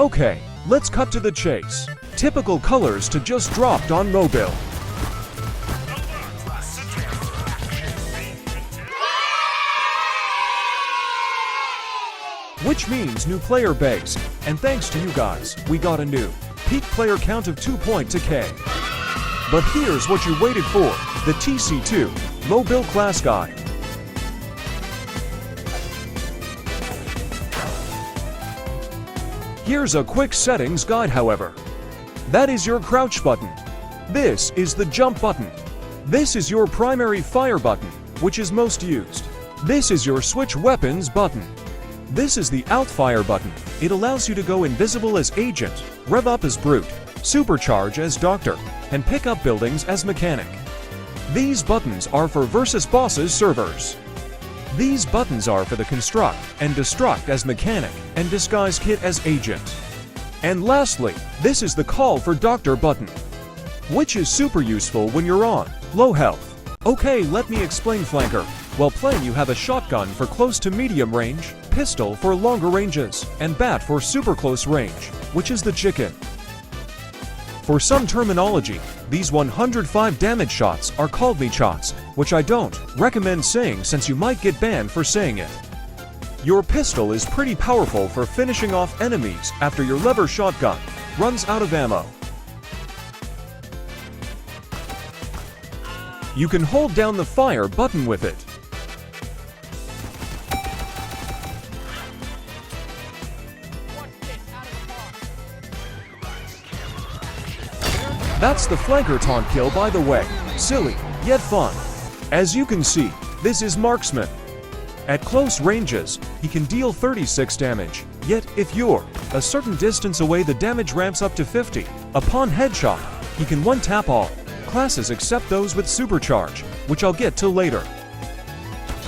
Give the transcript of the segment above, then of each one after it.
Okay, let's cut to the chase. Typical colors to just dropped on mobile. Which means new player base, and thanks to you guys, we got a new peak player count of 2.2k. But here's what you waited for, the TC2 Mobile Class Guide. Here's a quick settings guide however. That is your crouch button. This is the jump button. This is your primary fire button, which is most used. This is your switch weapons button. This is the outfire button. It allows you to go invisible as agent, rev up as brute, supercharge as doctor, and pick up buildings as mechanic. These buttons are for versus bosses servers. These buttons are for the construct and destruct as mechanic and disguise kit as agent. And lastly, this is the call for doctor button, which is super useful when you're on low health. Okay, let me explain flanker. While playing you have a shotgun for close to medium range, pistol for longer ranges, and bat for super close range, which is the chicken. For some terminology, these 105 damage shots are called meat shots, which I don't recommend saying since you might get banned for saying it. Your pistol is pretty powerful for finishing off enemies after your lever shotgun runs out of ammo. You can hold down the fire button with it. That's the flanker taunt kill, by the way. Silly, yet fun. As you can see, this is Marksman. At close ranges, he can deal 36 damage, yet if you're a certain distance away the damage ramps up to 50. Upon headshot, he can one-tap all classes except those with supercharge, which I'll get to later.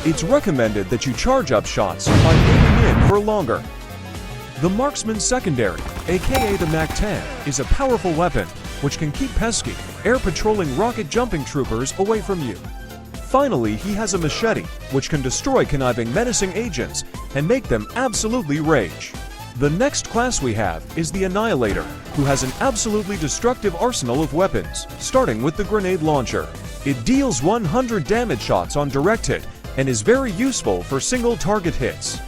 It's recommended that you charge up shots by aiming in for longer. The Marksman Secondary, aka the MAC-10, is a powerful weapon which can keep pesky, air-patrolling rocket jumping troopers away from you. Finally, he has a machete, which can destroy conniving menacing agents and make them absolutely rage. The next class we have is the Annihilator, who has an absolutely destructive arsenal of weapons, starting with the grenade launcher. It deals 100 damage shots on direct hit and is very useful for single target hits.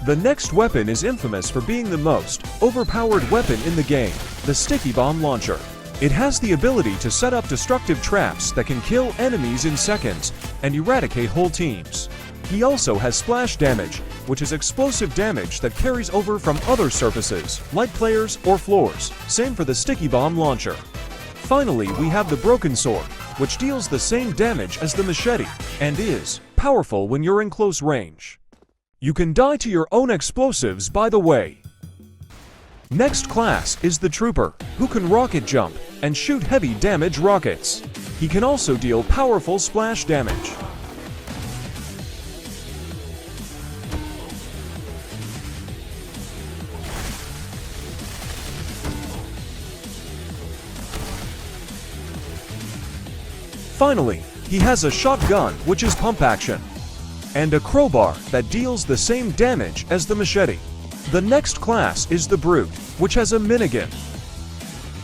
The next weapon is infamous for being the most overpowered weapon in the game, the sticky bomb launcher. It has the ability to set up destructive traps that can kill enemies in seconds and eradicate whole teams. He also has splash damage, which is explosive damage that carries over from other surfaces, like players or floors. Same for the sticky bomb launcher. Finally, we have the broken sword, which deals the same damage as the machete and is powerful when you're in close range. You can die to your own explosives, by the way. Next class is the Trooper, who can rocket jump and shoot heavy damage rockets. He can also deal powerful splash damage. Finally, he has a shotgun, which is pump action, and a crowbar that deals the same damage as the machete. The next class is the Brute, which has a minigun.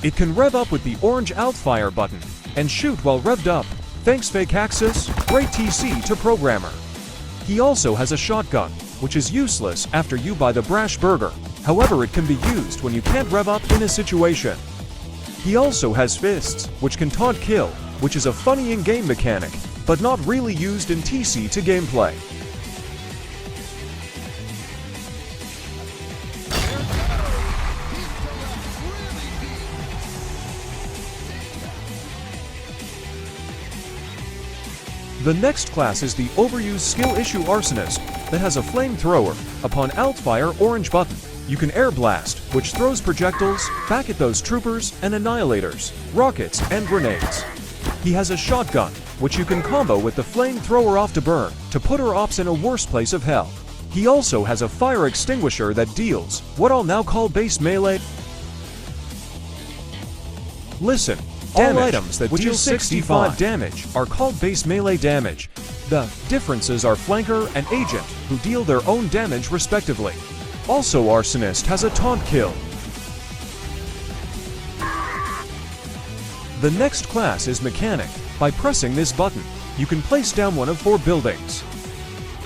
It can rev up with the orange outfire button and shoot while revved up. Thanks Fake Axis, great TC to programmer. He also has a shotgun, which is useless after you buy the Brash Burger. However, it can be used when you can't rev up in a situation. He also has fists, which can taunt kill, which is a funny in-game mechanic, but not really used in TC2 gameplay. The next class is the overused skill issue Arsonist that has a flamethrower. Upon outfire orange button, you can air blast, which throws projectiles back at those troopers and annihilators, rockets, and grenades. He has a shotgun, which you can combo with the flamethrower off to burn to put her ops in a worse place of hell. He also has a fire extinguisher that deals what I'll now call base melee. Listen, all items that deal 65 damage are called base melee damage. The differences are flanker and agent, who deal their own damage respectively. Also, Arsonist has a taunt kill. The next class is Mechanic. By pressing this button, you can place down one of 4 buildings.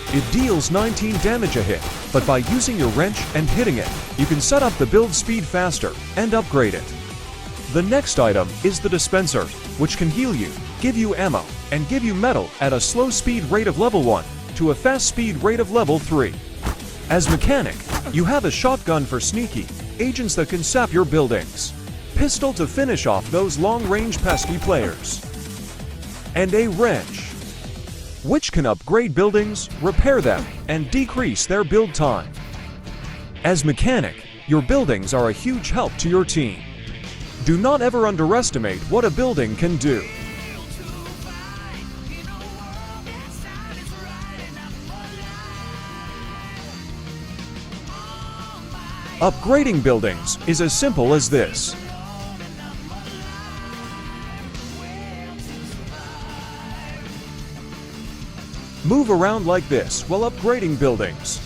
It deals 19 damage a hit, but by using your wrench and hitting it, you can set up the build speed faster and upgrade it. The next item is the Dispenser, which can heal you, give you ammo, and give you metal at a slow speed rate of level 1 to a fast speed rate of level 3. As Mechanic, you have a shotgun for sneaky agents that can sap your buildings, pistol to finish off those long-range pesky players, and a wrench, which can upgrade buildings, repair them, and decrease their build time. As Mechanic, your buildings are a huge help to your team. Do not ever underestimate what a building can do. Upgrading buildings is as simple as this. Move around like this while upgrading buildings.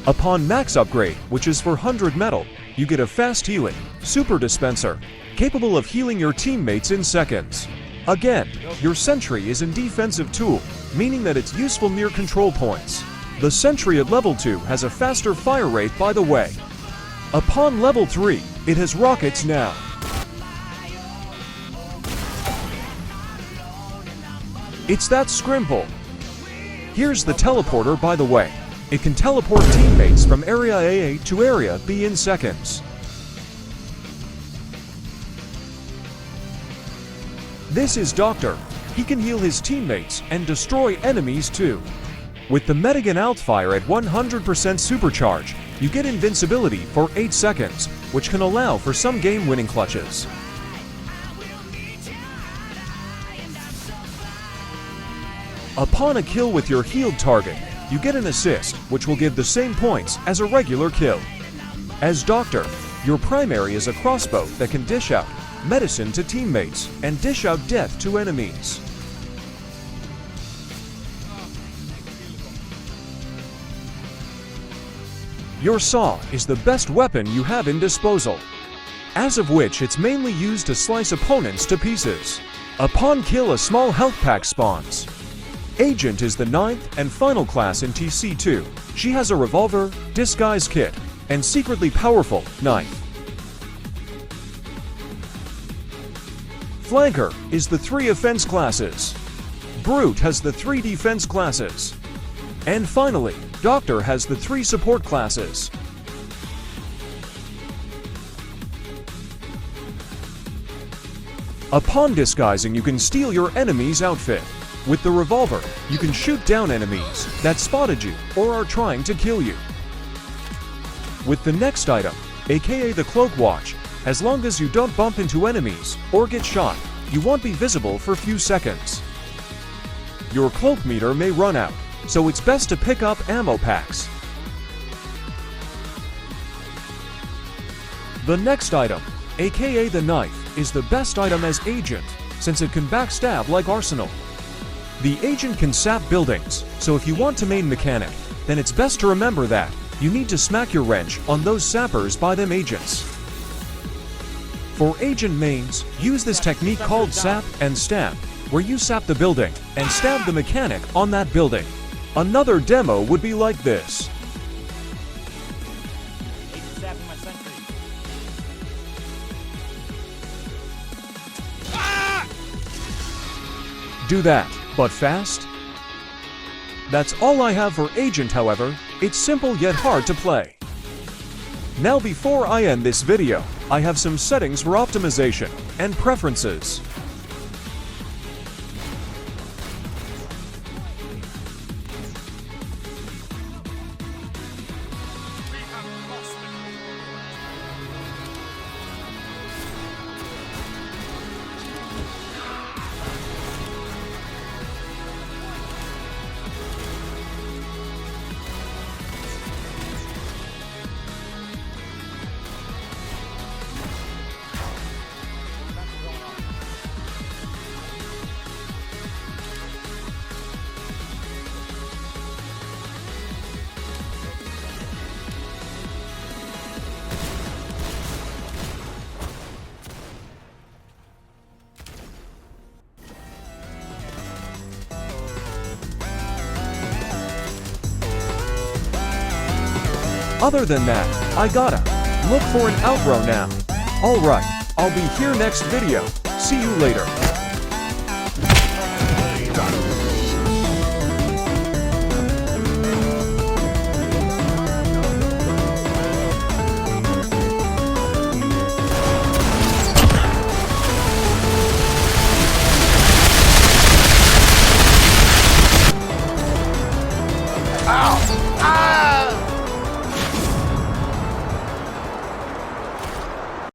Upon max upgrade, which is for 100 metal, you get a fast healing super dispenser, capable of healing your teammates in seconds. Again, your sentry is a defensive tool, meaning that it's useful near control points. The sentry at level 2 has a faster fire rate, by the way. Upon level 3, it has rockets now. It's that scrimple. Here's the teleporter, by the way. It can teleport teammates from Area A to Area B in seconds. This is Doctor. He can heal his teammates and destroy enemies too. With the Medigan Outfire at 100% supercharge, you get invincibility for 8 seconds, which can allow for some game-winning clutches. Upon a kill with your healed target, you get an assist, which will give the same points as a regular kill. As Doctor, your primary is a crossbow that can dish out medicine to teammates and dish out death to enemies. Your saw is the best weapon you have in disposal, as of which it's mainly used to slice opponents to pieces. Upon kill, a small health pack spawns. Agent is the 9th and final class in TC2. She has a revolver, disguise kit, and secretly powerful knife. Flanker is the 3 offense classes. Brute has the 3 defense classes. And finally, Doctor has the 3 support classes. Upon disguising, you can steal your enemy's outfit. With the revolver, you can shoot down enemies that spotted you or are trying to kill you. With the next item, aka the Cloak Watch, as long as you don't bump into enemies or get shot, you won't be visible for a few seconds. Your cloak meter may run out, so it's best to pick up ammo packs. The next item, aka the knife, is the best item as Agent, since it can backstab like Arsenal. The Agent can sap buildings, so if you want to main Mechanic, then it's best to remember that you need to smack your wrench on those sappers by them agents. For Agent mains, use this technique called Sap and Stab, where you sap the building and stab the Mechanic on that building. Another demo would be like this. Do that, but fast. That's all I have for Agent, however. It's simple yet hard to play. Now before I end this video, I have some settings for optimization and preferences. Other than that, I gotta look for an outro now. Alright, I'll be here next video. See you later.